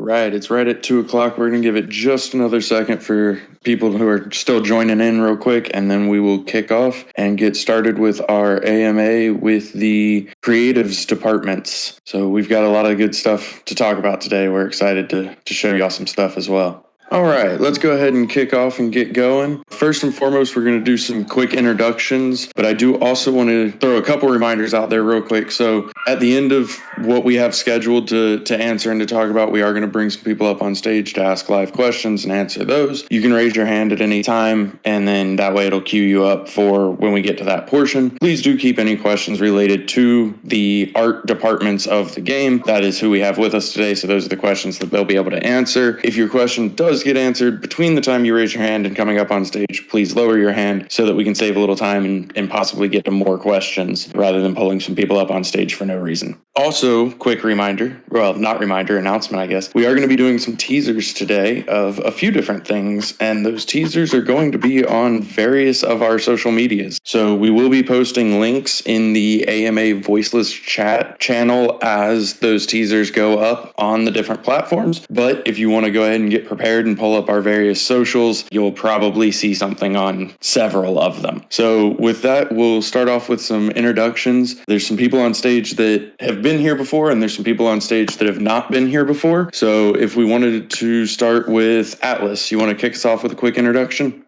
right, it's right at 2 o'clock. We're going to give it just another second for people who are still joining in real quick, and then we will kick off and get started with our AMA with the creatives departments. So we've got a lot of good stuff to talk about today. We're excited to show y'all some stuff as well. All right, let's go ahead and kick off and get going. First and foremost, we're going to do some quick introductions, but I do also want to throw a couple reminders out there real quick. So at the end of what we have scheduled to answer and to talk about, we are going to bring some people up on stage to ask live questions and answer those. You can raise your hand at any time, and then that way it'll queue you up for when we get to that portion. Please do keep any questions related to the art departments of the game. That is who we have with us today, so those are the questions that they'll be able to answer. If your question does get answered between the time you raise your hand and coming up on stage, please lower your hand so that we can save a little time and possibly get to more questions rather than pulling some people up on stage for no reason. Also, quick reminder, well, not reminder, announcement, I guess. We are going to be doing some teasers today of a few different things, and those teasers are going to be on various of our social medias. So we will be posting links in the AMA voiceless chat channel as those teasers go up on the different platforms. But if you want to go ahead and get prepared and pull up our various socials, you'll probably see something on several of them. So with that, we'll start off with some introductions. There's some people on stage that have been here before, and there's some people on stage that have not been here before. So if we wanted to start with Atlas, you want to kick us off with a quick introduction?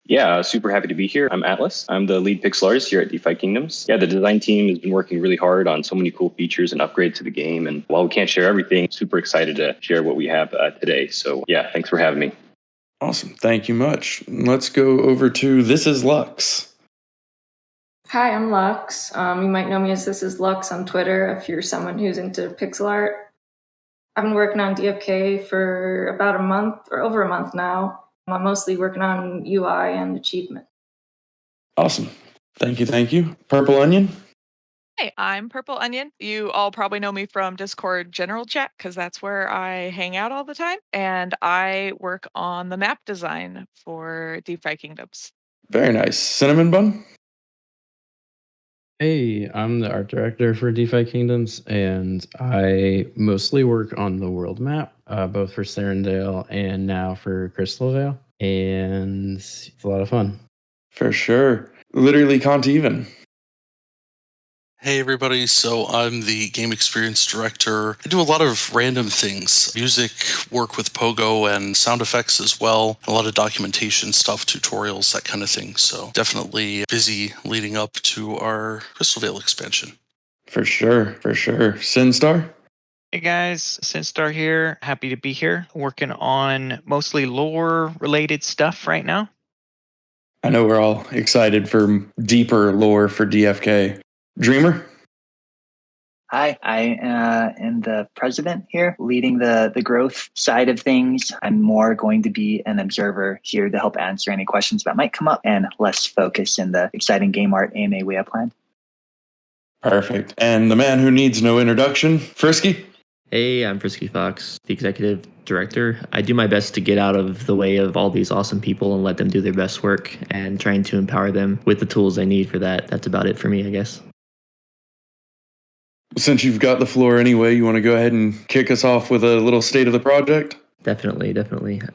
Yeah, super happy to be here. I'm Atlas. I'm the lead pixel artist here at DeFi Kingdoms. Yeah, the design team has been working really hard on so many cool features and upgrades to the game. And while we can't share everything, super excited to share what we have today. So yeah, thanks for having me. Awesome. Thank you much. Let's go over to This Is Lux. Hi, I'm Lux. You might know me as This Is Lux on Twitter if you're someone who's into pixel art. I've been working on DFK for about a month or over a month now. I'm mostly working on UI and achievement. Awesome. Thank you. Thank you. Purple Onion. Hey, I'm Purple Onion. You all probably know me from Discord general chat because that's where I hang out all the time. And I work on the map design for DeFi Kingdoms. Very nice. Cinnamon Bun. Hey, I'm the art director for DeFi Kingdoms, and I mostly work on the world map, both for Serendale and now for Crystalvale, and it's a lot of fun. For sure. Literally can't even. Hey everybody, so I'm the game experience director. I do a lot of random things, music, work with Pogo and sound effects as well, a lot of documentation stuff, tutorials, that kind of thing. So definitely busy leading up to our Crystalvale expansion. For sure, for sure. Sinstar? Hey guys, Sinstar here. Happy to be here, working on mostly lore related stuff right now. I know we're all excited for deeper lore for DFK. Dreamer? Hi, I am the president here, leading the growth side of things. I'm more going to be an observer here to help answer any questions that might come up and less focus in the exciting game art AMA we have planned. Perfect. And the man who needs no introduction, Frisky? Hey, I'm Frisky Fox, the executive director. I do my best to get out of the way of all these awesome people and let them do their best work and trying to empower them with the tools they need for that. That's about it for me, I guess. Since you've got the floor anyway, you want to go ahead and kick us off with a little state of the project? Definitely.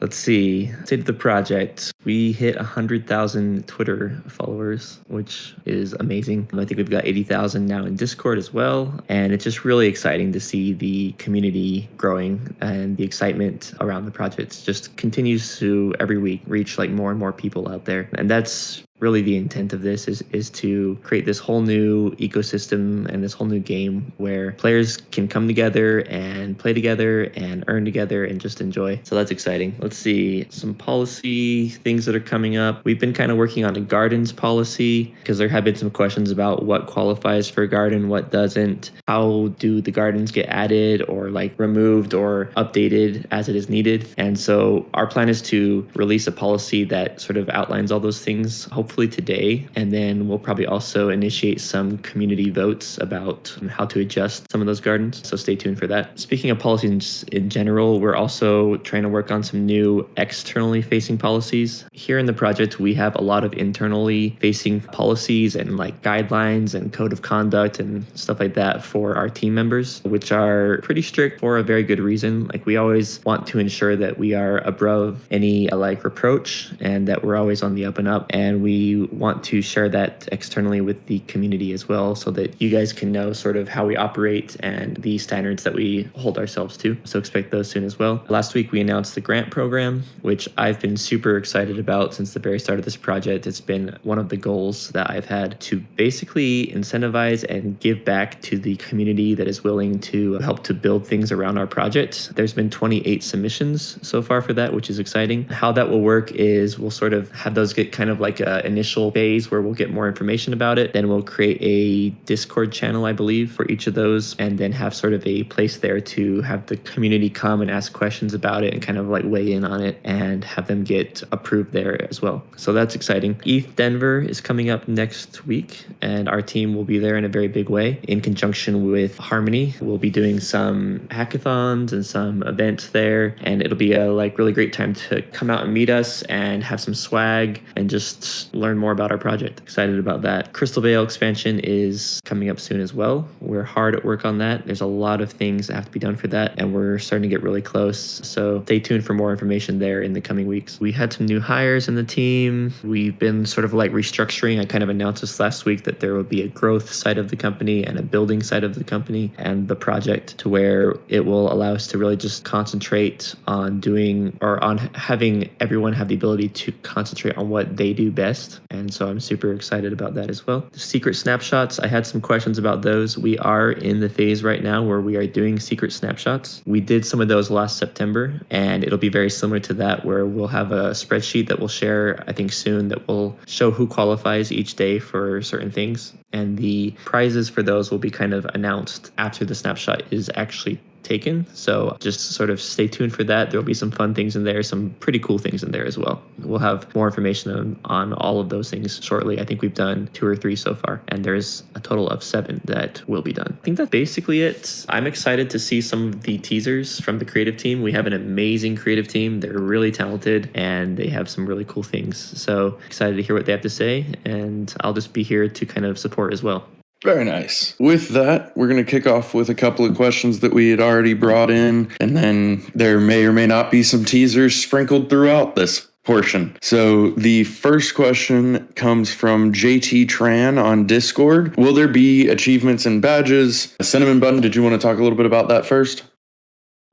Let's see. State of the project. We hit 100,000 Twitter followers, which is amazing. I think we've got 80,000 now in Discord as well. And it's just really exciting to see the community growing and the excitement around the project just continues to every week reach like more and more people out there. And that's really the intent of this is to create this whole new ecosystem and this whole new game where players can come together and play together and earn together and just enjoy. So that's exciting. Let's see some policy things that are coming up. We've been kind of working on a gardens policy because there have been some questions about what qualifies for a garden, what doesn't. How do the gardens get added or like removed or updated as it is needed? And so our plan is to release a policy that sort of outlines all those things, hopefully hopefully today. And then we'll probably also initiate some community votes about how to adjust some of those gardens. So stay tuned for that. Speaking of policies in general, we're also trying to work on some new externally facing policies. Here in the project, we have a lot of internally facing policies and like guidelines and code of conduct and stuff like that for our team members, which are pretty strict for a very good reason. Like we always want to ensure that we are above any like reproach and that we're always on the up and up. And we want to share that externally with the community as well so that you guys can know sort of how we operate and the standards that we hold ourselves to. So expect those soon as well. Last week we announced the grant program, which I've been super excited about since the very start of this project. It's been one of the goals that I've had to basically incentivize and give back to the community that is willing to help to build things around our project. There's been 28 submissions so far for that, which is exciting. How that will work is we'll sort of have those get kind of like an initial phase where we'll get more information about it. Then we'll create a Discord channel, I believe, for each of those, and then have sort of a place there to have the community come and ask questions about it and kind of like weigh in on it and have them get approved there as well. So that's exciting. Eth Denver is coming up next week, and our team will be there in a very big way in conjunction with Harmony. We'll be doing some hackathons and some events there, and it'll be a like really great time to come out and meet us and have some swag and just learn more about our project. Excited about that. Crystalvale expansion is coming up soon as well. We're hard at work on that. There's a lot of things that have to be done for that, and we're starting to get really close. So stay tuned for more information there in the coming weeks. We had some new hires in the team. We've been sort of like restructuring. I kind of announced this last week that there will be a growth side of the company and a building side of the company and the project, to where it will allow us to really just concentrate on doing or on having everyone have the ability to concentrate on what they do best. And so I'm super excited about that as well. The secret snapshots, I had some questions about those. We are in the phase right now where we are doing secret snapshots. We did some of those last September, and it'll be very similar to that, where we'll have a spreadsheet that we'll share, I think soon, that will show who qualifies each day for certain things. And the prizes for those will be kind of announced after the snapshot is actually taken. So just sort of stay tuned for that. There'll be some fun things in there, some pretty cool things in there as well. We'll have more information on all of those things shortly. I think we've done 2 or 3 so far, and there's a total of 7 that will be done. I think that's basically it. I'm excited to see some of the teasers from the creative team. We have an amazing creative team. They're really talented and they have some really cool things. So excited to hear what they have to say, and I'll just be here to kind of support as well. Very nice. With that, we're going to kick off with a couple of questions that we had already brought in, and then there may or may not be some teasers sprinkled throughout this portion. So the first question comes from JT Tran on Discord. Will there be achievements and badges? Cinnamon Bun, did you want to talk a little bit about that first?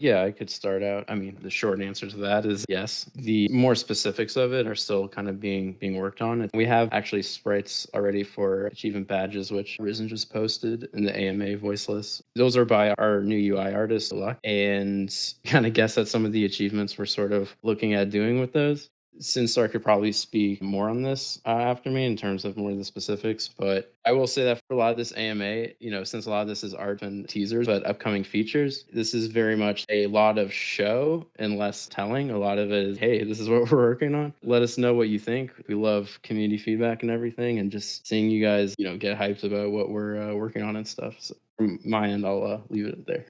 Yeah, I could start out. I mean, the short answer to that is yes. The more specifics of it are still kind of being worked on. And we have actually sprites already for achievement badges, which Risen just posted in the AMA voice list. Those are by our new UI artist, Luck, and kind of guess at some of the achievements we're sort of looking at doing with those. Sinstar could probably speak more on this after me in terms of more of the specifics, but I will say that for a lot of this AMA, since a lot of this is art and teasers, but upcoming features, this is very much a lot of show and less telling. A lot of it is, hey, this is what we're working on. Let us know what you think. We love community feedback and everything, and just seeing you guys, get hyped about what we're working on and stuff. So from my end, I'll leave it there.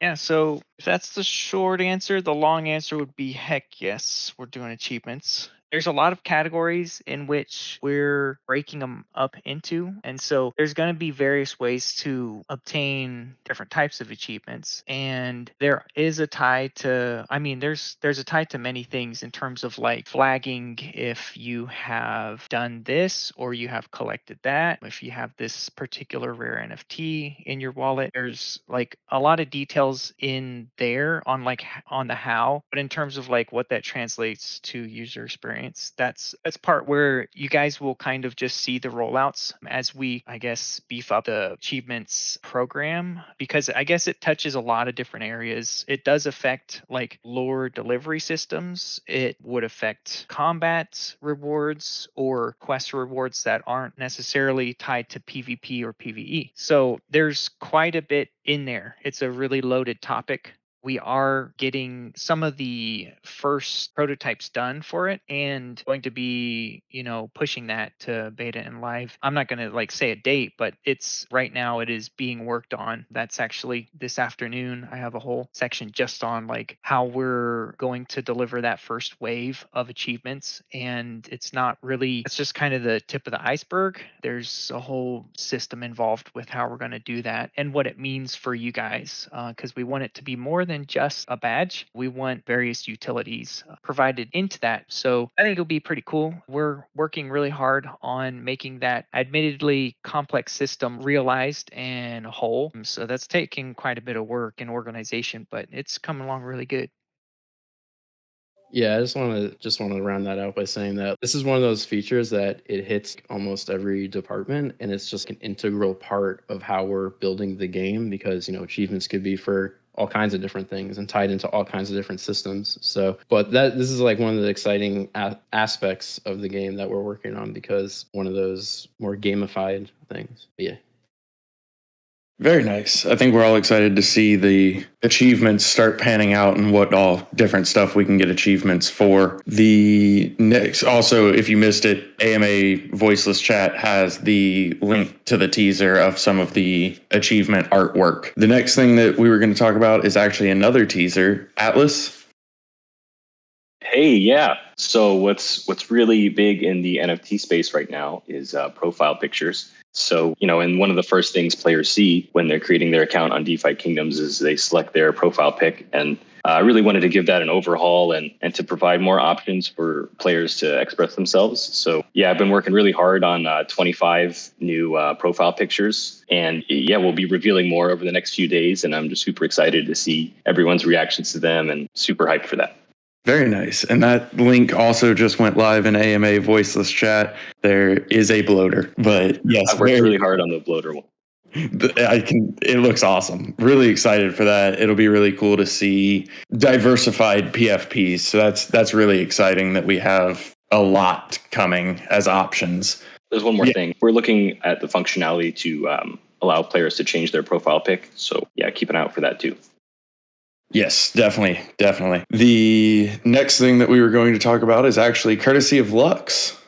Yeah, so if that's the short answer, the long answer would be heck yes, we're doing achievements. There's a lot of categories in which we're breaking them up into. And so there's going to be various ways to obtain different types of achievements. And there is a tie to, there's a tie to many things in terms of like flagging if you have done this or you have collected that. If you have this particular rare NFT in your wallet, there's like a lot of details in there on the how, but in terms of like what that translates to user experience, that's part where you guys will kind of just see the rollouts as we, I guess, beef up the achievements program, because I guess it touches a lot of different areas. It does affect like lore delivery systems. It would affect combat rewards or quest rewards that aren't necessarily tied to PvP or PvE. So there's quite a bit in there. It's a really loaded topic. We are getting some of the first prototypes done for it and going to be, pushing that to beta and live. I'm not going to say a date, but it's right now it is being worked on. That's actually this afternoon. I have a whole section just on how we're going to deliver that first wave of achievements. And it's just kind of the tip of the iceberg. There's a whole system involved with how we're going to do that and what it means for you guys, because we want it to be more than just a badge. We want various utilities provided into that. So I think it'll be pretty cool. We're working really hard on making that admittedly complex system realized and whole. So that's taking quite a bit of work and organization, but it's coming along really good. Yeah, I just want to round that out by saying that this is one of those features that it hits almost every department, and it's just an integral part of how we're building the game, because achievements could be for all kinds of different things and tied into all kinds of different systems. So, but this is one of the exciting aspects of the game that we're working on, because one of those more gamified things. But yeah. Very nice. I think we're all excited to see the achievements start panning out and what all different stuff we can get achievements for. The next, also, if you missed it, AMA Voiceless Chat has the link to the teaser of some of the achievement artwork. The next thing that we were going to talk about is actually another teaser. Atlas? Hey, yeah. So what's really big in the NFT space right now is profile pictures. So, and one of the first things players see when they're creating their account on DeFi Kingdoms is they select their profile pic. And I really wanted to give that an overhaul and to provide more options for players to express themselves. So, yeah, I've been working really hard on 25 new profile pictures. And yeah, we'll be revealing more over the next few days. And I'm just super excited to see everyone's reactions to them and super hyped for that. Very nice. And that link also just went live in AMA Voiceless Chat. There is a bloater, but yes, I worked really hard on the bloater one. It looks awesome. Really excited for that. It'll be really cool to see diversified PFPs. So that's really exciting that we have a lot coming as options. There's one more thing. We're looking at the functionality to allow players to change their profile pic. So yeah, keep an eye out for that too. Yes, definitely. The next thing that we were going to talk about is actually courtesy of Lux.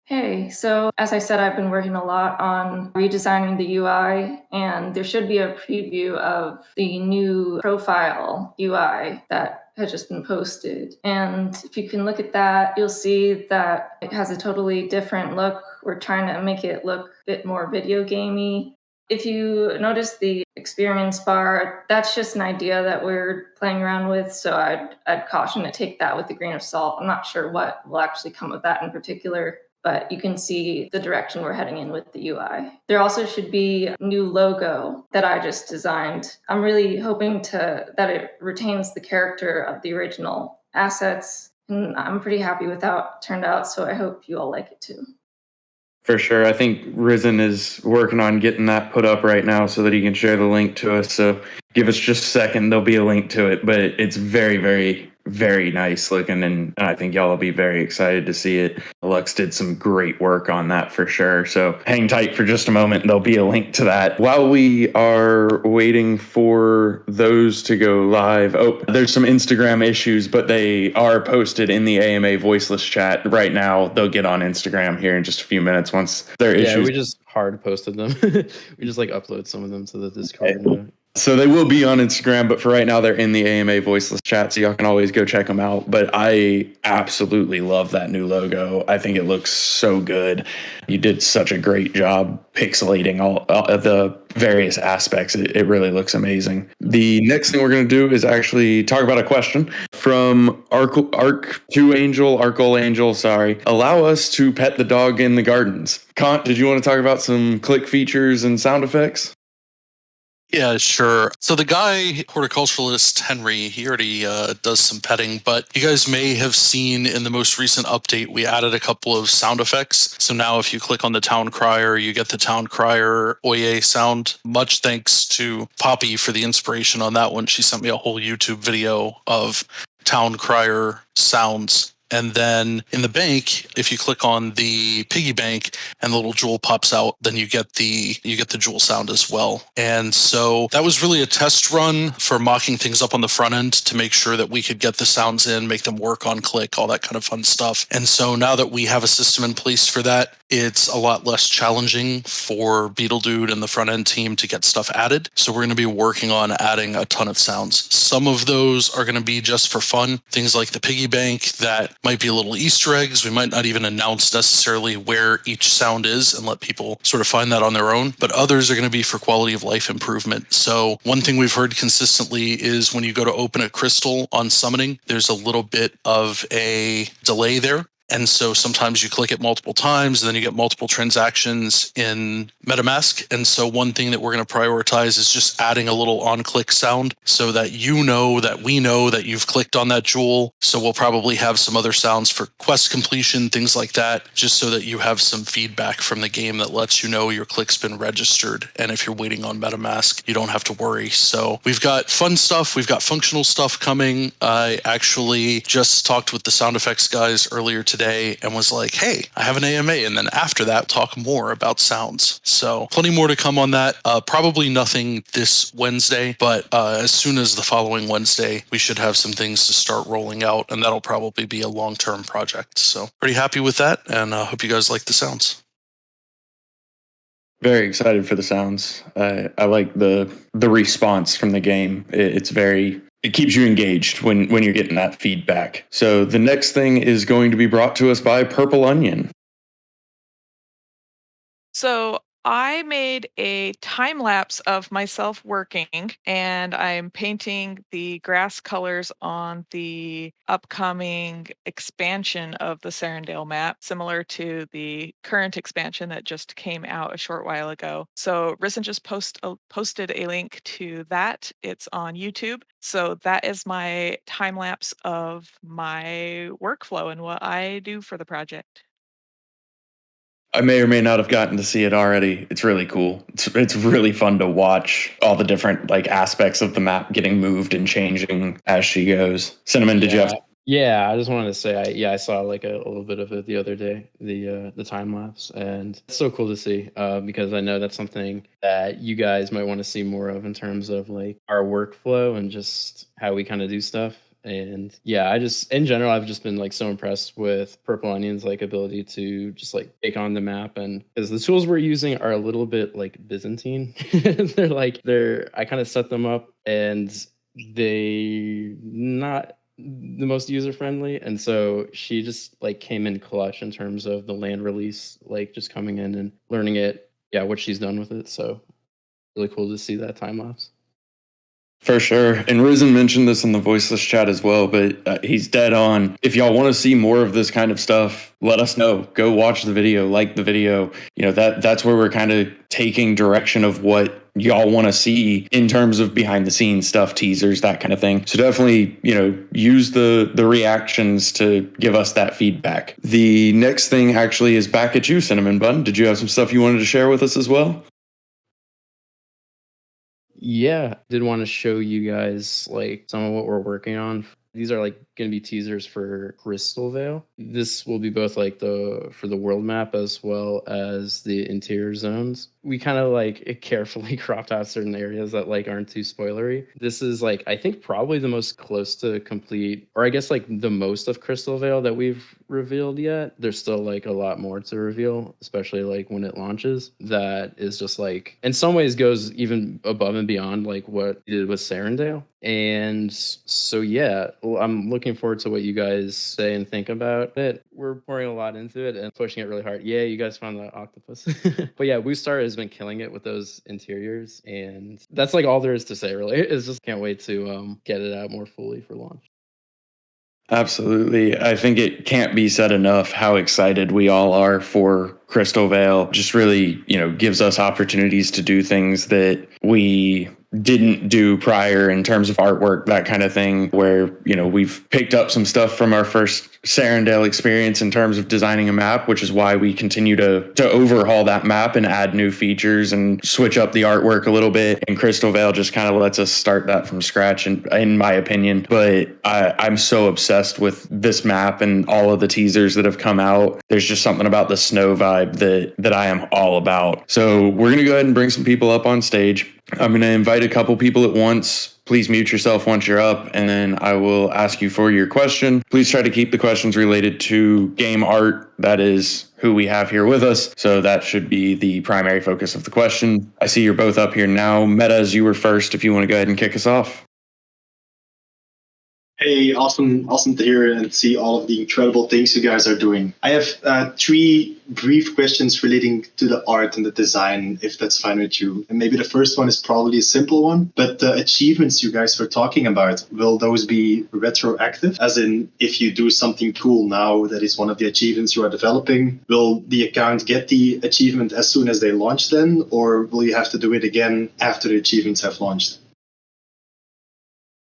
Hey, so as I said, I've been working a lot on redesigning the UI, and there should be a preview of the new profile UI that has just been posted. And if you can look at that, you'll see that it has a totally different look. We're trying to make it look a bit more video gamey. If you notice the experience bar, that's just an idea that we're playing around with. So I'd caution to take that with a grain of salt. I'm not sure what will actually come of that in particular, but you can see the direction we're heading in with the UI. There also should be a new logo that I just designed. I'm really hoping that it retains the character of the original assets. And I'm pretty happy with how it turned out. So I hope you all like it too. For sure. I think Risen is working on getting that put up right now so that he can share the link to us. So give us just a second. There'll be a link to it, but it's very, very, very nice looking. And I think y'all will be very excited to see it. Lux did some great work on that for sure. So hang tight for just a moment. There'll be a link to that. While we are waiting for those to go live, there's some Instagram issues, but they are posted in the AMA Voiceless Chat right now. They'll get on Instagram here in just a few minutes once their issues. Yeah, we just hard posted them. We just upload some of them to the Discord. So they will be on Instagram, but for right now, they're in the AMA Voiceless Chat, so y'all can always go check them out. But I absolutely love that new logo. I think it looks so good. You did such a great job pixelating all of the various aspects. It really looks amazing. The next thing we're going to do is actually talk about a question from Arc2 Angel, Arcol Angel, sorry. Allow us to pet the dog in the gardens. Kant, did you want to talk about some click features and sound effects? Yeah, sure. So the guy, horticulturalist Henry, he already does some petting, but you guys may have seen in the most recent update, we added a couple of sound effects. So now if you click on the town crier, you get the town crier Oye sound. Much thanks to Poppy for the inspiration on that one. She sent me a whole YouTube video of town crier sounds. And then in the bank, if you click on the piggy bank and the little jewel pops out, then you get the jewel sound as well. And so that was really a test run for mocking things up on the front end to make sure that we could get the sounds in, make them work on click, all that kind of fun stuff. And so now that we have a system in place for that, it's a lot less challenging for Beetle Dude and the front end team to get stuff added. So we're going to be working on adding a ton of sounds. Some of those are going to be just for fun, things like the piggy bank that might be a little Easter eggs. We might not even announce necessarily where each sound is and let people sort of find that on their own, but others are going to be for quality of life improvement. So one thing we've heard consistently is when you go to open a crystal on summoning, there's a little bit of a delay there. And so sometimes you click it multiple times and then you get multiple transactions in MetaMask. And so one thing that we're going to prioritize is just adding a little on-click sound so that you know that we know that you've clicked on that jewel. So we'll probably have some other sounds for quest completion, things like that, just so that you have some feedback from the game that lets you know your click's been registered. And if you're waiting on MetaMask, you don't have to worry. So we've got fun stuff. We've got functional stuff coming. I actually just talked with the sound effects guys earlier today and was like, hey, I have an AMA. And then after that, talk more about sounds. So plenty more to come on that. Probably nothing this Wednesday, but as soon as the following Wednesday, we should have some things to start rolling out. And that'll probably be a long-term project. So pretty happy with that. And hope you guys like the sounds. Very excited for the sounds. I like the response from the game. It keeps you engaged when you're getting that feedback. So the next thing is going to be brought to us by Purple Onion. So I made a time lapse of myself working, and I'm painting the grass colors on the upcoming expansion of the Serendale map, similar to the current expansion that just came out a short while ago. So Risen just posted a link to that. It's on YouTube. So that is my time lapse of my workflow and what I do for the project. I may or may not have gotten to see it already. It's really cool. It's really fun to watch all the different aspects of the map getting moved and changing as she goes. Cinnamon, did you have? Yeah, I just wanted to say, I saw a little bit of it the other day, the time lapse, and it's so cool to see because I know that's something that you guys might want to see more of in terms of our workflow and just how we kind of do stuff. And yeah, in general, I've just been so impressed with Purple Onion's ability to just take on the map, and because the tools we're using are a little bit Byzantine. I kind of set them up and they not the most user friendly, and so she just came in clutch in terms of the land release, just coming in and learning it, what she's done with it. So really cool to see that time lapse. For sure. And Risen mentioned this in the voiceless chat as well, but he's dead on. If y'all want to see more of this kind of stuff, let us know. Go watch the video, like the video. That's where we're kind of taking direction of what y'all want to see in terms of behind the scenes stuff, teasers, that kind of thing. So definitely, use the reactions to give us that feedback. The next thing actually is back at you, Cinnamon Bun. Did you have some stuff you wanted to share with us as well? Yeah, did want to show you guys some of what we're working on. These are going to be teasers for Crystalvale. This will be both for the world map as well as the interior zones. We kind of carefully cropped out certain areas that aren't too spoilery. This is I think probably the most close to complete, or I guess the most of Crystalvale that we've revealed yet. There's still a lot more to reveal, especially when it launches. That is just in some ways goes even above and beyond what we did with Serendale. And so yeah, I'm looking forward to what you guys say and think about it. We're pouring a lot into it and pushing it really hard. Yeah, you guys found the octopus. But yeah, Boostar has been killing it with those interiors, and that's all there is to say really. It's just can't wait to get it out more fully for launch. Absolutely. I think it can't be said enough how excited we all are for Crystalvale. Just really, gives us opportunities to do things that we didn't do prior in terms of artwork, that kind of thing, where, we've picked up some stuff from our first Serendale experience in terms of designing a map, which is why we continue to overhaul that map and add new features and switch up the artwork a little bit. And Crystalvale just kind of lets us start that from scratch, in my opinion. But I'm so obsessed with this map and all of the teasers that have come out. There's just something about the snow vibe that I am all about. So we're going to go ahead and bring some people up on stage. I'm going to invite a couple people at once. Please mute yourself once you're up, and then I will ask you for your question. Please try to keep the questions related to game art. That is who we have here with us, so that should be the primary focus of the question. I see you're both up here now. Metas, you were first if you want to go ahead and kick us off. Hey, awesome to hear and see all of the incredible things you guys are doing. I have 3 brief questions relating to the art and the design, if that's fine with you. And maybe the first one is probably a simple one, but the achievements you guys were talking about, will those be retroactive? As in, if you do something cool now that is one of the achievements you are developing, will the account get the achievement as soon as they launch then? Or will you have to do it again after the achievements have launched?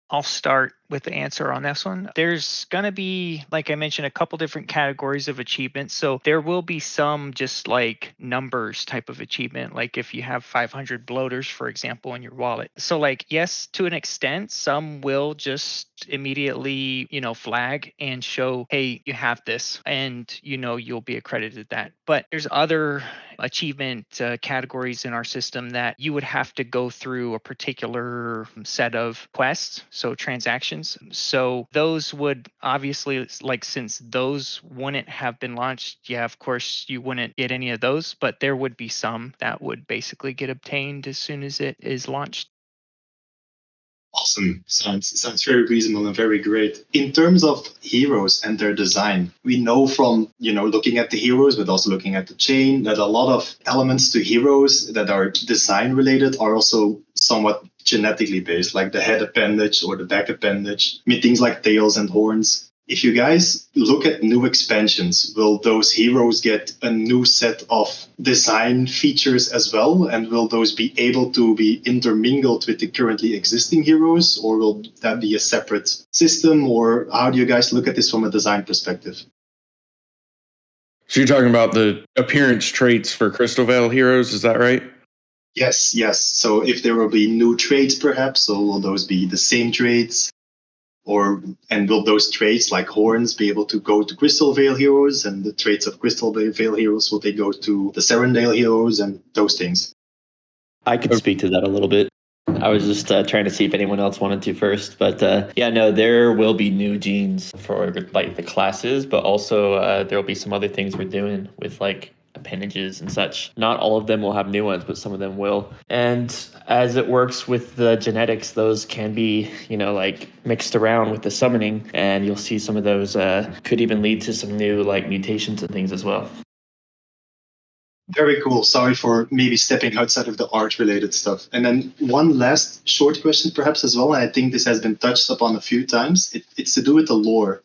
I'll start with the answer on this one. There's going to be, like I mentioned, a couple different categories of achievements. So there will be some just like numbers type of achievement, like if you have 500 bloaters, for example, in your wallet. So like, yes, to an extent, some will just immediately, flag and show, hey, you have this, and you'll be accredited that. But there's other achievement categories in our system that you would have to go through a particular set of quests, so transactions. So those would obviously, like, since those wouldn't have been launched, yeah, of course you wouldn't get any of those, but there would be some that would basically get obtained as soon as it is launched. Awesome. Sounds very reasonable and very great. In terms of heroes and their design, we know from, looking at the heroes, but also looking at the chain, that a lot of elements to heroes that are design related are also somewhat genetically based, like the head appendage or the back appendage, things like tails and horns. If you guys look at new expansions, will those heroes get a new set of design features as well? And will those be able to be intermingled with the currently existing heroes? Or will that be a separate system? Or how do you guys look at this from a design perspective? So you're talking about the appearance traits for Crystalvale heroes, is that right? Yes. So if there will be new traits, perhaps, so will those be the same traits? And will those traits like horns be able to go to Crystalvale heroes, and the traits of Crystalvale heroes, will they go to the Serendale heroes and those things? I could speak to that a little bit. I was just trying to see if anyone else wanted to first, but there will be new genes for like the classes, but also there will be some other things we're doing with like appendages and such. Not all of them will have new ones, but some of them will. And as it works with the genetics, those can be, like mixed around with the summoning, and you'll see some of those could even lead to some new like mutations and things as well. Very cool. Sorry for maybe stepping outside of the art related stuff. And then one last short question perhaps as well, and I think this has been touched upon a few times. It's to do with the lore.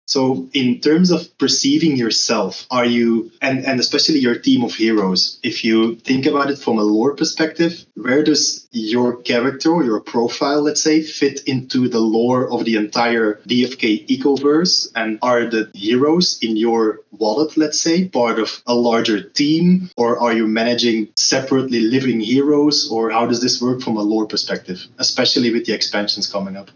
So in terms of perceiving yourself, are you, and especially your team of heroes, if you think about it from a lore perspective, where does your character or your profile, let's say, fit into the lore of the entire DFK ecoverse? And are the heroes in your wallet, let's say, part of a larger team? Or are you managing separately living heroes? Or how does this work from a lore perspective, especially with the expansions coming up?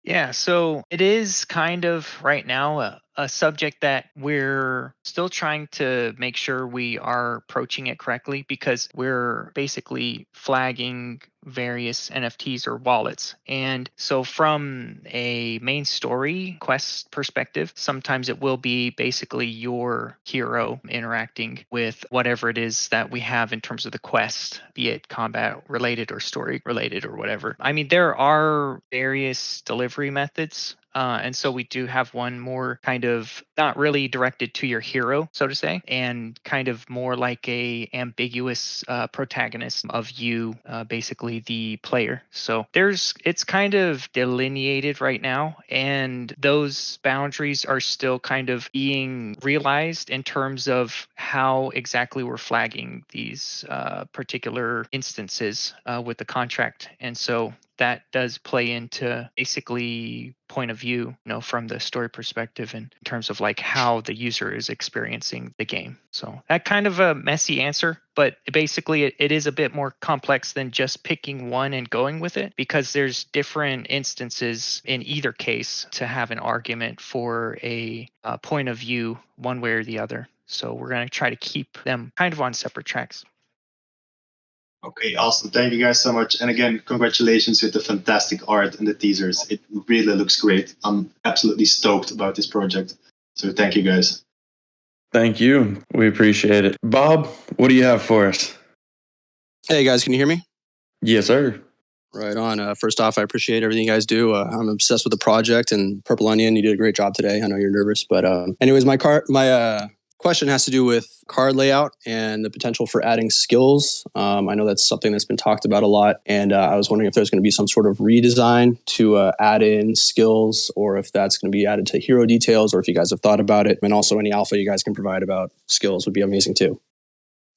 Yeah, so it is kind of right now a subject that we're still trying to make sure we are approaching it correctly, because we're basically flagging various NFTs or wallets. And so from a main story quest perspective, sometimes it will be basically your hero interacting with whatever it is that we have in terms of the quest, be it combat related or story related or whatever. I mean, there are various delivery methods And so we do have one more kind of not really directed to your hero, so to say, and kind of more like a ambiguous protagonist of you, basically the player. So it's kind of delineated right now, and those boundaries are still kind of being realized in terms of how exactly we're flagging these particular instances with the contract. And so that does play into basically point of view, from the story perspective in terms of like how the user is experiencing the game. So that kind of a messy answer, but basically it is a bit more complex than just picking one and going with it, because there's different instances in either case to have an argument for a point of view one way or the other. So we're going to try to keep them kind of on separate tracks. Okay, awesome. Thank you guys so much. And again, congratulations with the fantastic art and the teasers. It really looks great. I'm absolutely stoked about this project. So thank you guys. Thank you. We appreciate it. Bob, what do you have for us? Hey guys, can you hear me? Yes, sir. Right on. First off, I appreciate everything you guys do. I'm obsessed with the project, and Purple Onion, you did a great job today. I know you're nervous, but anyways, my question has to do with card layout and the potential for adding skills. I know that's something that's been talked about a lot, and I was wondering if there's going to be some sort of redesign to add in skills, or if that's going to be added to hero details, or if you guys have thought about it. And also any alpha you guys can provide about skills would be amazing too.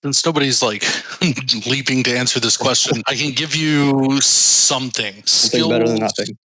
Since nobody's leaping to answer this question, I can give you something. Something better than nothing.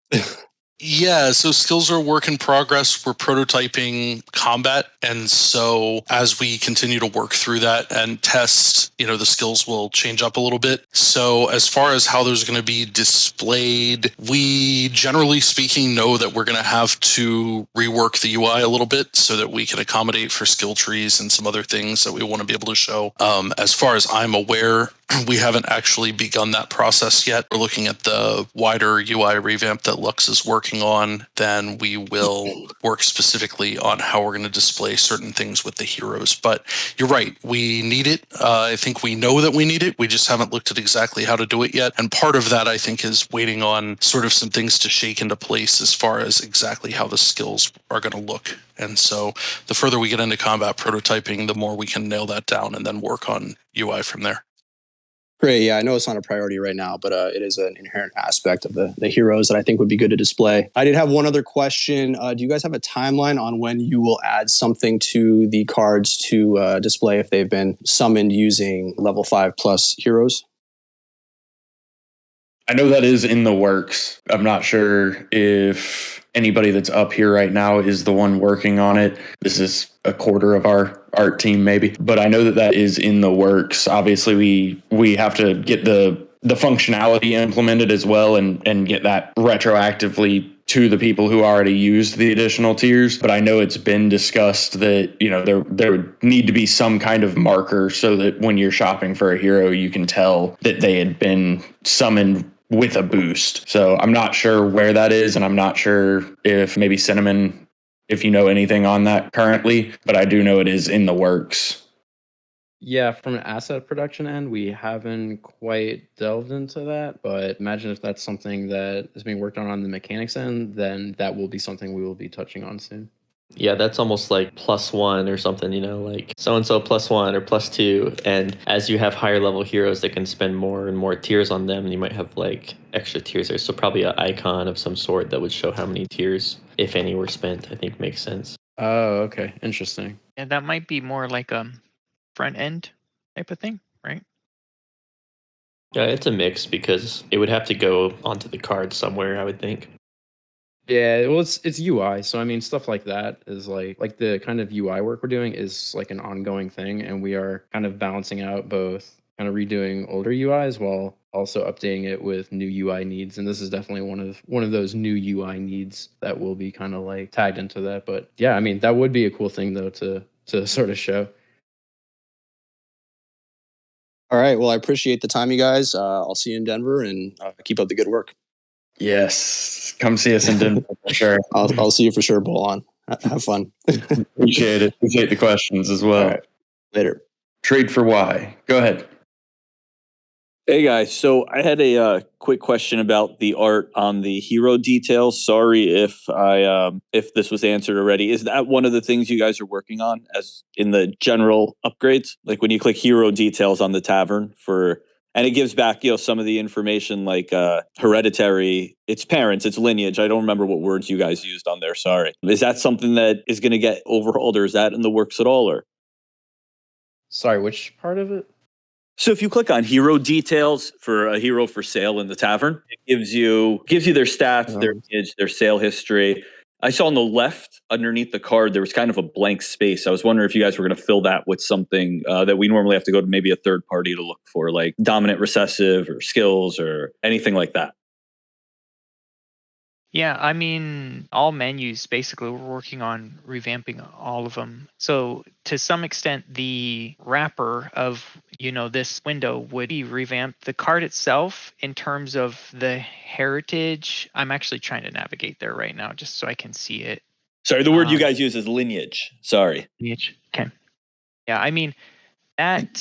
Yeah, so skills are a work in progress. We're prototyping combat. And so as we continue to work through that and test, the skills will change up a little bit. So as far as how those are going to be displayed, we generally speaking know that we're going to have to rework the UI a little bit so that we can accommodate for skill trees and some other things that we want to be able to show. As far as I'm aware, we haven't actually begun that process yet. We're looking at the wider UI revamp that Lux is working on. Then we will work specifically on how we're going to display certain things with the heroes. But you're right, we need it. I think we know that we need it. We just haven't looked at exactly how to do it yet. And part of that, I think, is waiting on sort of some things to shake into place as far as exactly how the skills are going to look. And so the further we get into combat prototyping, the more we can nail that down and then work on UI from there. Great. Yeah, I know it's not a priority right now, but it is an inherent aspect of the heroes that I think would be good to display. I did have one other question. Do you guys have a timeline on when you will add something to the cards to display if they've been summoned using level 5+ heroes? I know that is in the works. I'm not sure if anybody that's up here right now is the one working on it. This is a quarter of our art team maybe, but I know that is in the works. Obviously we have to get the functionality implemented as well and get that retroactively to the people who already used the additional tiers. But I know it's been discussed that, there would need to be some kind of marker so that when you're shopping for a hero, you can tell that they had been summoned with a boost. So I'm not sure where that is, and I'm not sure if maybe Cinnamon, if you know anything on that currently, but I do know it is in the works. Yeah, from an asset production end, we haven't quite delved into that, but imagine if that's something that is being worked on the mechanics end, then that will be something we will be touching on soon. Yeah, that's almost like +1 or something, like so-and-so +1 or +2. And as you have higher level heroes that can spend more and more tiers on them, you might have like extra tiers there. So probably an icon of some sort that would show how many tiers, if any, were spent, I think makes sense. Oh, okay. Interesting. And that might be more like a front end type of thing, right? Yeah, it's a mix because it would have to go onto the card somewhere, I would think. Yeah, well, it's UI, so I mean, stuff like that is like the kind of UI work we're doing is like an ongoing thing, and we are kind of balancing out both kind of redoing older UIs while also updating it with new UI needs. And this is definitely one of those new UI needs that will be kind of like tagged into that. But yeah, I mean, that would be a cool thing though to sort of show. All right. Well, I appreciate the time, you guys. I'll see you in Denver, and keep up the good work. Yes, come see us in Denver for sure. I'll see you for sure, Bolon. Have fun. Appreciate it. Appreciate the questions as well. All right. Later. Trade for Y. Go ahead. Hey guys, so I had a quick question about the art on the hero details. Sorry if this was answered already. Is that one of the things you guys are working on as in the general upgrades? Like when you click hero details on the tavern and it gives back, some of the information like hereditary, its parents, its lineage. I don't remember what words you guys used on there. Sorry. Is that something that is going to get overhauled, or is that in the works at all? Or Sorry, which part of it? so if you click on hero details for a hero for sale in the tavern, it gives you their stats, their lineage, their sale history. I saw on the left underneath the card there was kind of a blank space. I was wondering if you guys were going to fill that with something that we normally have to go to maybe a third party to look for, like dominant recessive or skills or anything like that. Yeah, I mean, all menus, basically, we're working on revamping all of them. So to some extent, the wrapper of, this window would be revamped. The card itself, in terms of the heritage, I'm actually trying to navigate there right now just so I can see it. Sorry, the word you guys use is lineage. Sorry. Lineage. Okay. Yeah, I mean, that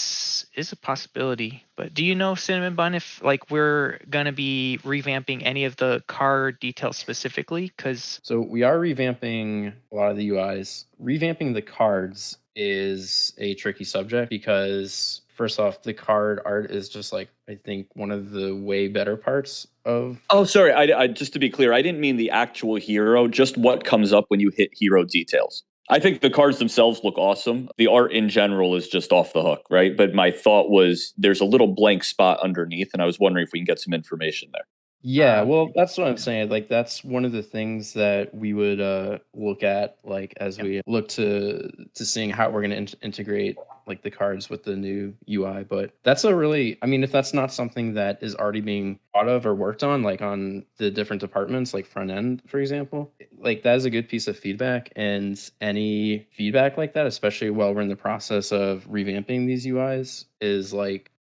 is a possibility, but do you know, Cinnamon Bun, if we're gonna be revamping any of the card details specifically? So we are revamping a lot of the UIs. Revamping the cards is a tricky subject because first off, the card art is just I think one of the way better parts of. Oh, sorry. I just to be clear, I didn't mean the actual hero, just what comes up when you hit hero details. I think the cards themselves look awesome. The art in general is just off the hook, right? But my thought was there's a little blank spot underneath, and I was wondering if we can get some information there. Yeah, well, that's what I'm saying. That's one of the things that we would look at, as we look to seeing how we're going to integrate the cards with the new UI. But that's if that's not something that is already being thought of or worked on, on the different departments, like front end, for example, that is a good piece of feedback. And any feedback like that, especially while we're in the process of revamping these UIs, is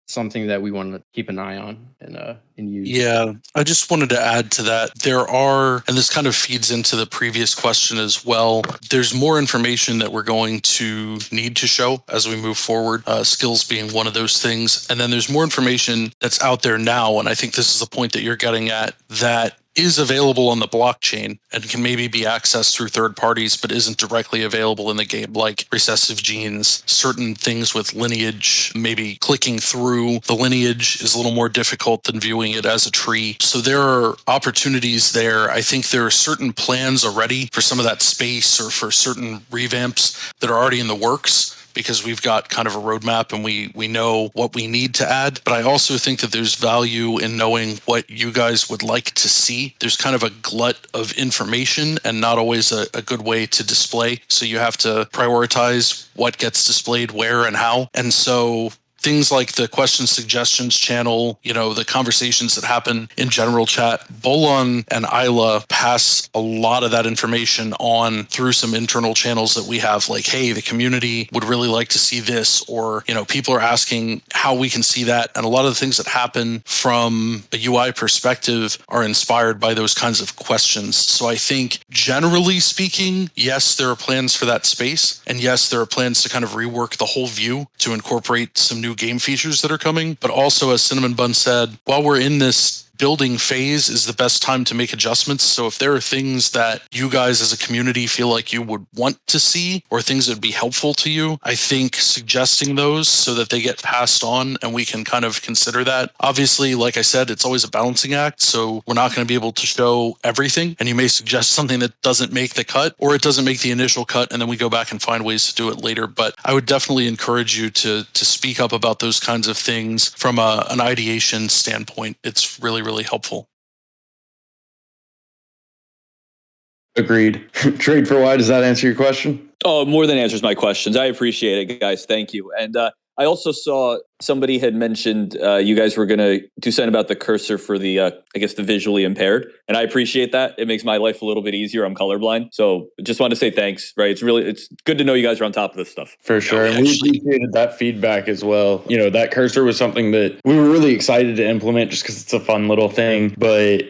something that we want to keep an eye on and use. Yeah, I just wanted to add to that. There are, and this kind of feeds into the previous question as well, there's more information that we're going to need to show as we move forward, skills being one of those things. And then there's more information that's out there now, and I think this is the point that you're getting at, that is available on the blockchain and can maybe be accessed through third parties, but isn't directly available in the game, like recessive genes, certain things with lineage. Maybe clicking through the lineage is a little more difficult than viewing it as a tree. So there are opportunities there. I think there are certain plans already for some of that space or for certain revamps that are already in the works, because we've got kind of a roadmap and we know what we need to add. But I also think that there's value in knowing what you guys would like to see. There's kind of a glut of information and not always a good way to display. So you have to prioritize what gets displayed where and how. And so things like the question suggestions channel, the conversations that happen in general chat, Bolon and Isla pass a lot of that information on through some internal channels that we have, like, hey, the community would really like to see this, or, people are asking how we can see that. And a lot of the things that happen from a UI perspective are inspired by those kinds of questions. So I think generally speaking, yes, there are plans for that space. And yes, there are plans to kind of rework the whole view to incorporate some new game features that are coming. But also, as Cinnamon Bun said, while we're in this building phase is the best time to make adjustments. So if there are things that you guys as a community feel like you would want to see, or things that would be helpful to you, I think suggesting those so that they get passed on and we can kind of consider that. Obviously, like I said, it's always a balancing act. So we're not going to be able to show everything. And you may suggest something that doesn't make the cut, or it doesn't make the initial cut, and then we go back and find ways to do it later. But I would definitely encourage you to speak up about those kinds of things from an ideation standpoint. It's really helpful. Agreed. Trade for why, does that answer your question? Oh, more than answers my questions. I appreciate it, guys. Thank you. And I also saw somebody had mentioned you guys were going to do something about the cursor for the, I guess, the visually impaired. And I appreciate that. It makes my life a little bit easier. I'm colorblind. So just wanted to say thanks, right? It's good to know you guys are on top of this stuff. For sure. And we appreciated that feedback as well. That cursor was something that we were really excited to implement just because it's a fun little thing. But,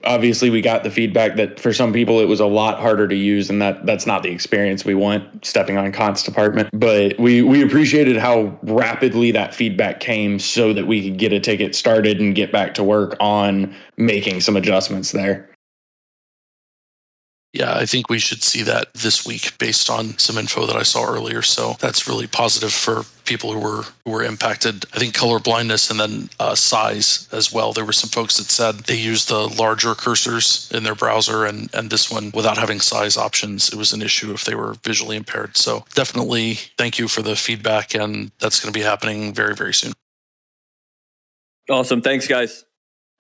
obviously we got the feedback that for some people it was a lot harder to use, and that's not the experience we want stepping on Cont's department. But we appreciated how rapidly that that feedback came so that we could get a ticket started and get back to work on making some adjustments there. Yeah, I think we should see that this week based on some info that I saw earlier. So that's really positive for people who were impacted. I think color blindness and then size as well. There were some folks that said they used the larger cursors in their browser, and this one, without having size options, it was an issue if they were visually impaired. So definitely thank you for the feedback, and that's going to be happening very, very soon. Awesome. Thanks, guys.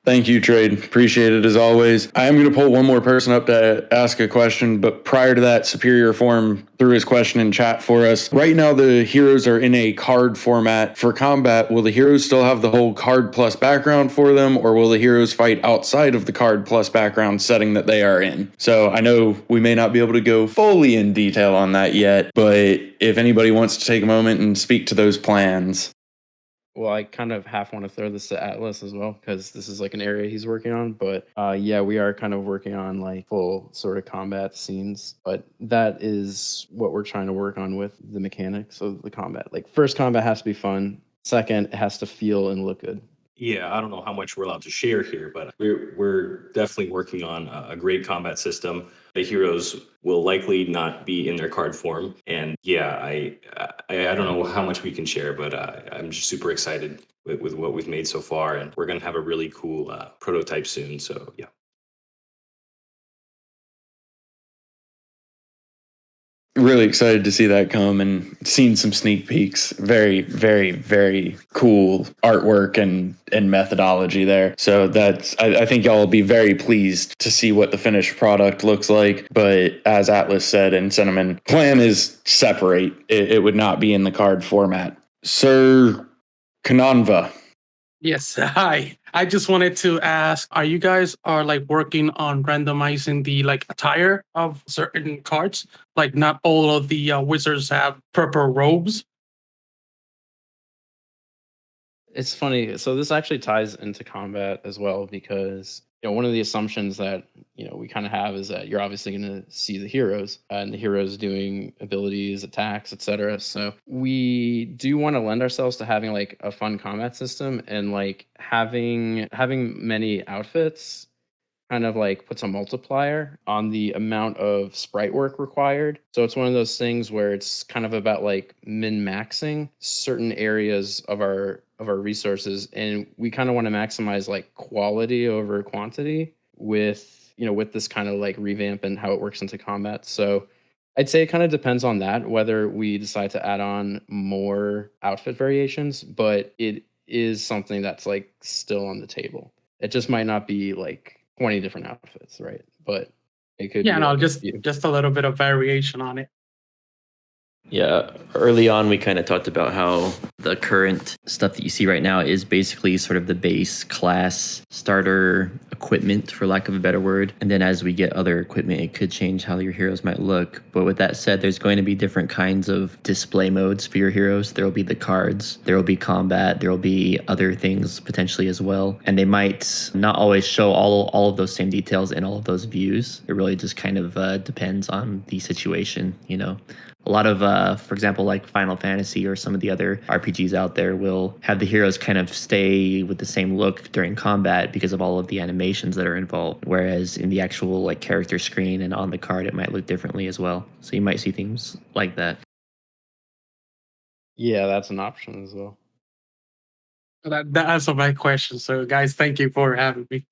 Thank you, Trade. Appreciate it as always. I am going to pull one more person up to ask a question, but prior to that, Superior Form threw his question in chat for us. Right now, the heroes are in a card format. For combat, will the heroes still have the whole card plus background for them, or will the heroes fight outside of the card plus background setting that they are in? So I know we may not be able to go fully in detail on that yet, but if anybody wants to take a moment and speak to those plans. Well, I kind of half want to throw this to Atlas as well, because this is like an area he's working on. But yeah, we are kind of working on like full sort of combat scenes. But that is what we're trying to work on with the mechanics of the combat. Like, first, combat has to be fun. Second, it has to feel and look good. Yeah, I don't know how much we're allowed to share here, but we're definitely working on a great combat system. The heroes will likely not be in their card form, and yeah, I don't know how much we can share, but I'm just super excited with what we've made so far, and we're gonna have a really cool prototype soon. So yeah. Really excited to see that come, and seen some sneak peeks. Very, very, very cool artwork and methodology there. So that's, I think y'all will be very pleased to see what the finished product looks like. But as Atlas said in Cinnamon, plan is separate. It would not be in the card format. Sir Kananva. Yes, hi. I just wanted to ask, are you guys like working on randomizing the like attire of certain cards? Like, not all of the wizards have purple robes. It's funny. So this actually ties into combat as well, because one of the assumptions that we kind of have is that you're obviously going to see the heroes and the heroes doing abilities, attacks, etc. So we do want to lend ourselves to having like a fun combat system, and like having many outfits kind of like puts a multiplier on the amount of sprite work required. So it's one of those things where it's kind of about like min-maxing certain areas of our resources, and we kind of want to maximize like quality over quantity with with this kind of like revamp and how it works into combat. So I'd say it kind of depends on that, whether we decide to add on more outfit variations, but it is something that's like still on the table. It just might not be like 20 different outfits, right? But it could Yeah, be no, like just a little bit of variation on it. Yeah, early on we kind of talked about how the current stuff that you see right now is basically sort of the base class starter equipment, for lack of a better word. And then as we get other equipment, it could change how your heroes might look. But with that said, there's going to be different kinds of display modes for your heroes. There will be the cards, there will be combat, there will be other things potentially as well. And they might not always show all of those same details in all of those views. It really just kind of depends on the situation, A lot of, for example, like Final Fantasy or some of the other RPGs out there will have the heroes kind of stay with the same look during combat because of all of the animations that are involved. Whereas in the actual like character screen and on the card, it might look differently as well. So you might see things like that. Yeah, that's an option as well. That answered my question. So, guys, thank you for having me.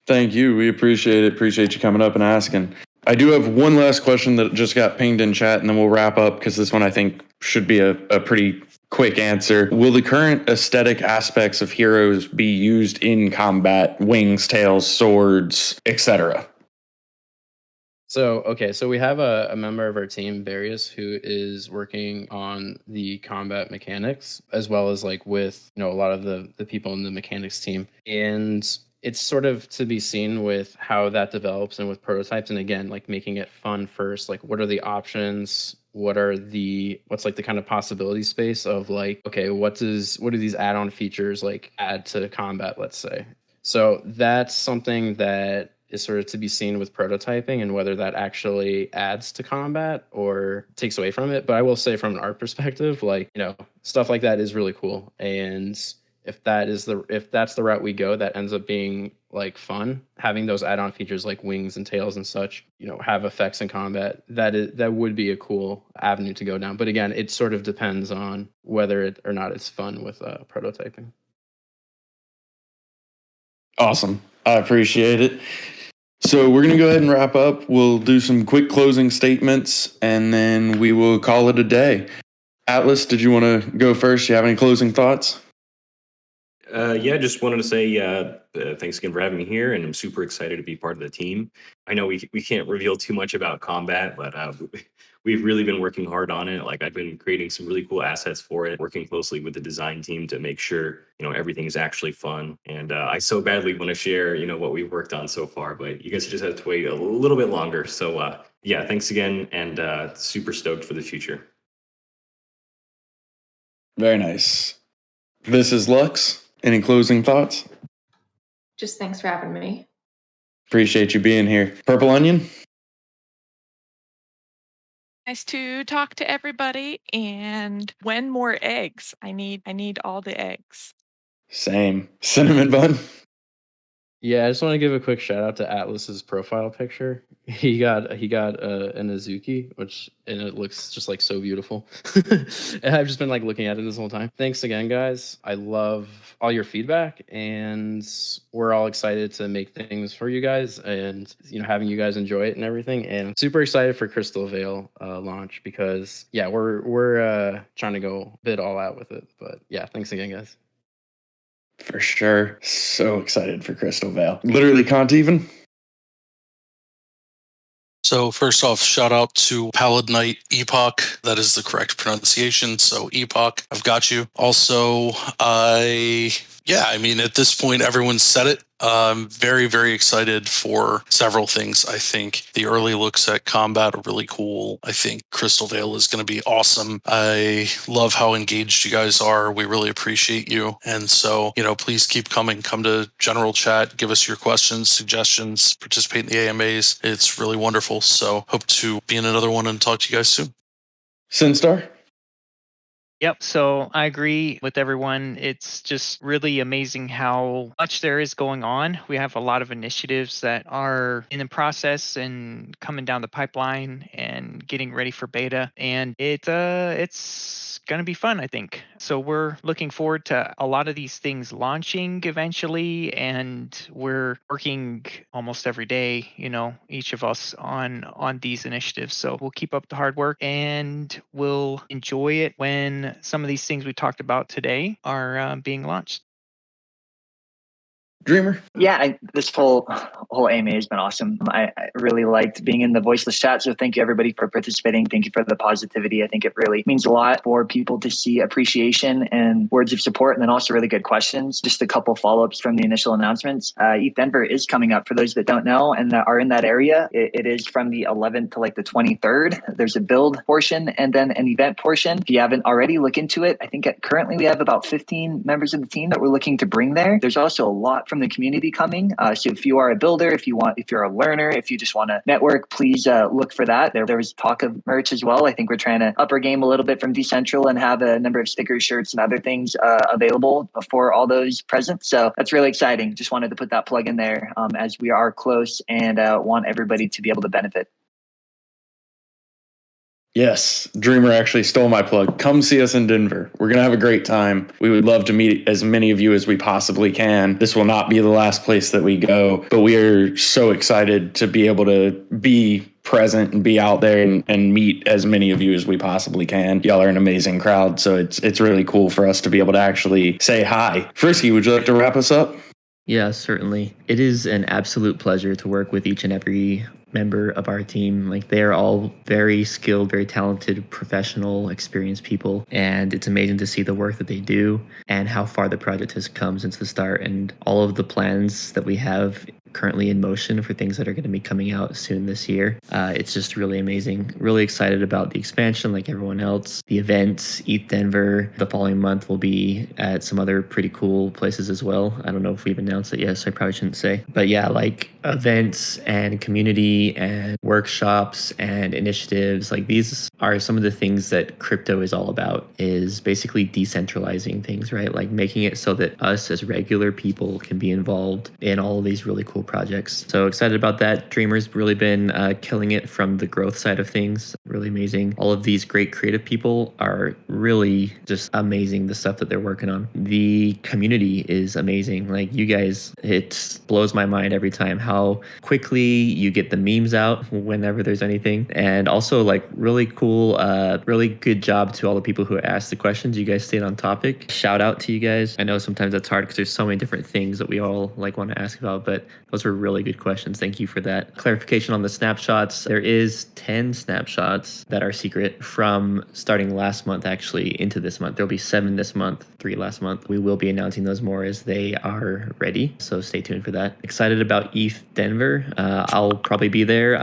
Thank you. We appreciate it. Appreciate you coming up and asking. I do have one last question that just got pinged in chat, and then we'll wrap up because this one I think should be a pretty quick answer. Will the current aesthetic aspects of heroes be used in combat? Wings, tails, swords, etc.? So we have a member of our team, Various, who is working on the combat mechanics, as well as like with a lot of the people in the mechanics team. And it's sort of to be seen with how that develops and with prototypes. And again, like making it fun first, like what are the options? What's like the kind of possibility space of like, okay, what do these add-on features like add to combat, let's say? So that's something that is sort of to be seen with prototyping and whether that actually adds to combat or takes away from it. But I will say from an art perspective, like, stuff like that is really cool. And if that's the route we go, that ends up being like fun. Having those add-on features like wings and tails and such, have effects in combat. That would be a cool avenue to go down. But again, it sort of depends on whether it or not it's fun with prototyping. Awesome. I appreciate it. So we're going to go ahead and wrap up. We'll do some quick closing statements and then we will call it a day. Atlas, did you want to go first? Do you have any closing thoughts? Yeah, just wanted to say thanks again for having me here, and I'm super excited to be part of the team. I know we can't reveal too much about combat, but we've really been working hard on it. Like, I've been creating some really cool assets for it, working closely with the design team to make sure everything is actually fun. And I so badly want to share what we've worked on so far, but you guys just have to wait a little bit longer. So yeah, thanks again, and super stoked for the future. Very nice. This is Lux. Any closing thoughts? Just thanks for having me. Appreciate you being here. Purple Onion? Nice to talk to everybody. And when more eggs? I need all the eggs. Same. Cinnamon Bun? Yeah, I just want to give a quick shout out to Atlas's profile picture. He got an Azuki, and it looks just like so beautiful. And I've just been like looking at it this whole time. Thanks again, guys. I love all your feedback, and we're all excited to make things for you guys, and having you guys enjoy it and everything. And super excited for Crystalvale launch because we're trying to go a bit all out with it. But yeah, thanks again, guys. For sure. So excited for Crystalvale. Literally can't even. So first off, shout out to Pallid Knight Epoch. That is the correct pronunciation. So Epoch, I've got you. Also, at this point, everyone's said it. I'm very, very excited for several things. I think the early looks at combat are really cool. I think Crystalvale is going to be awesome. I love how engaged you guys are. We really appreciate you. And so, please keep coming. Come to general chat, give us your questions, suggestions, participate in the AMAs. It's really wonderful. So hope to be in another one and talk to you guys soon. Sinstar? Yep. So I agree with everyone. It's just really amazing how much there is going on. We have a lot of initiatives that are in the process and coming down the pipeline and getting ready for beta. And it's going to be fun, I think. So we're looking forward to a lot of these things launching eventually. And we're working almost every day, each of us on these initiatives. So we'll keep up the hard work and we'll enjoy it when some of these things we talked about today are being launched. Dreamer? Yeah, this whole AMA has been awesome. I really liked being in the voiceless chat. So thank you everybody for participating. Thank you for the positivity. I think it really means a lot for people to see appreciation and words of support, and then also really good questions. Just a couple follow-ups from the initial announcements. Eth Denver is coming up for those that don't know and that are in that area. It is from the 11th to like the 23rd. There's a build portion and then an event portion. If you haven't already, look into it. I think currently we have about 15 members of the team that we're looking to bring there. There's also a lot from the community coming. So if you are a builder, if you're a learner, if you just want to network, please look for that. There was talk of merch as well. I think we're trying to up our game a little bit from Decentral and have a number of stickers, shirts, and other things available for all those present. So that's really exciting. Just wanted to put that plug in there as we are close and want everybody to be able to benefit. Yes, Dreamer actually stole my plug. Come see us in Denver. We're going to have a great time. We would love to meet as many of you as we possibly can. This will not be the last place that we go, but we are so excited to be able to be present and be out there and meet as many of you as we possibly can. Y'all are an amazing crowd, so it's really cool for us to be able to actually say hi. Frisky, would you like to wrap us up? Yeah, certainly. It is an absolute pleasure to work with each and every member of our team. Like, they are all very skilled, very talented, professional, experienced people, and it's amazing to see the work that they do and how far the project has come since the start, and all of the plans that we have currently in motion for things that are going to be coming out soon this year. It's just really amazing. Really excited about the expansion like everyone else. The events, Eth Denver, the following month will be at some other pretty cool places as well. I don't know if we've announced it yet, so I probably shouldn't say. But yeah, like events and community and workshops and initiatives, like these are some of the things that crypto is all about, is basically decentralizing things, right? Like making it so that us as regular people can be involved in all of these really cool projects. So excited about that. Dreamer's really been killing it from the growth side of things. Really amazing. All of these great creative people are really just amazing, the stuff that they're working on. The community is amazing. Like you guys, it blows my mind every time how quickly you get the memes out whenever there's anything. And also like really cool, really good job to all the people who asked the questions. You guys stayed on topic. Shout out to you guys. I know sometimes that's hard because there's so many different things that we all like want to ask about, but those were really good questions. Thank you for that. Clarification on the snapshots. There is 10 snapshots that are secret from starting last month actually into this month. There'll be 7 this month, 3 last month. We will be announcing those more as they are ready. So stay tuned for that. Excited about Eth Denver. I'll probably be there.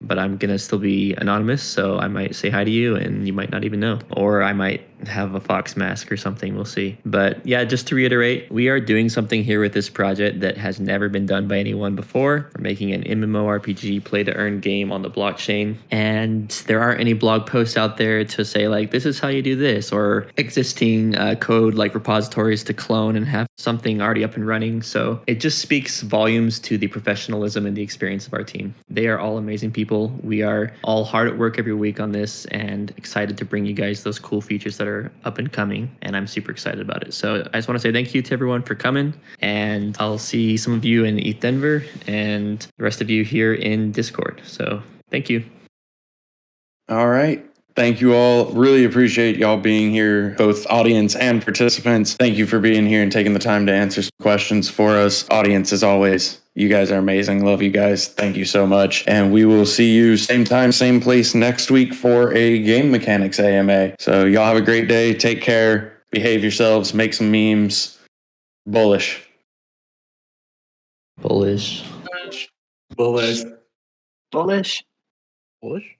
But I'm going to still be anonymous, so I might say hi to you and you might not even know. Or I might have a fox mask or something, we'll see. But yeah, just to reiterate, we are doing something here with this project that has never been done by anyone before. We're making an MMORPG play-to-earn game on the blockchain. And there aren't any blog posts out there to say like, this is how you do this, or existing code like repositories to clone and have something already up and running. So it just speaks volumes to the professionalism and the experience of our team. They are all amazing people. We are all hard at work every week on this and excited to bring you guys those cool features that are up and coming. And I'm super excited about it. So I just want to say thank you to everyone for coming. And I'll see some of you in Eth Denver and the rest of you here in Discord. So thank you. All right. Thank you all. Really appreciate y'all being here, both audience and participants. Thank you for being here and taking the time to answer some questions for us. Audience, as always, you guys are amazing. Love you guys. Thank you so much. And we will see you same time, same place next week for a game mechanics AMA. So y'all have a great day. Take care. Behave yourselves. Make some memes. Bullish. Bullish. Bullish. Bullish. Bullish?